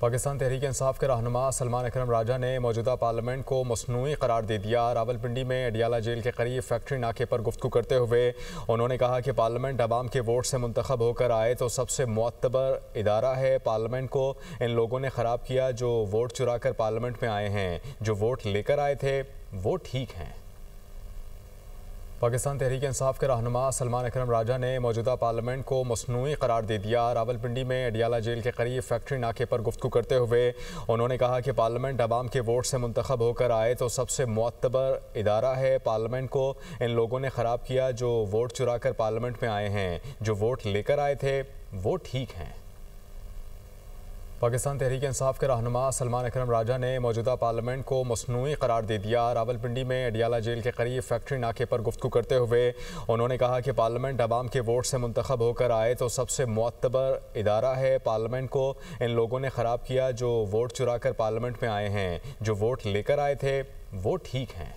पाकिस्तान तहरीक इंसाफ के रहनुमा सलमान अकरम राजा ने मौजूदा पार्लियामेंट को मसनूई करार दे दिया। रावलपिंडी में अडियाला जेल के करीब फैक्ट्री नाके पर गुफ्तगू करते हुए उन्होंने कहा कि पार्लियामेंट अवाम के वोट से मुंतखब होकर आए तो सबसे मुअत्तबर इदारा है। पार्लियामेंट को इन लोगों ने ख़राब किया जो वोट चुरा कर पार्लियामेंट में आए हैं। जो वोट लेकर आए थे वो ठीक हैं। पाकिस्तान तहरीक इंसाफ के रहनुमा सलमान अकरम राजा ने मौजूदा पार्लियामेंट को मसनूई करार दे दिया। रावलपिंडी में अडियाला जेल के करीब फैक्ट्री नाके पर गुफ्तगू करते हुए उन्होंने कहा कि पार्लियामेंट अवाम के वोट से मुंतखब होकर आए तो सबसे मुअत्तबर इदारा है। पार्लियामेंट को इन लोगों ने ख़राब किया जो वोट चुरा कर पार्लियामेंट में आए हैं। जो वोट लेकर आए थे वो ठीक हैं। पाकिस्तान तहरीक इंसाफ के रहनुमा सलमान अकरम राजा ने मौजूदा पार्लियामेंट को मसनूई करार दे दिया। रावलपिंडी में अडियाला जेल के करीब फैक्ट्री नाके पर गुफ्तगू करते हुए उन्होंने कहा कि पार्लियामेंट अवाम के वोट से मुंतखब होकर आए तो सबसे मुअत्तबर इदारा है। पार्लियामेंट को इन लोगों ने ख़राब किया जो वोट चुरा कर पार्लियामेंट में आए हैं। जो वोट लेकर आए थे वो ठीक हैं।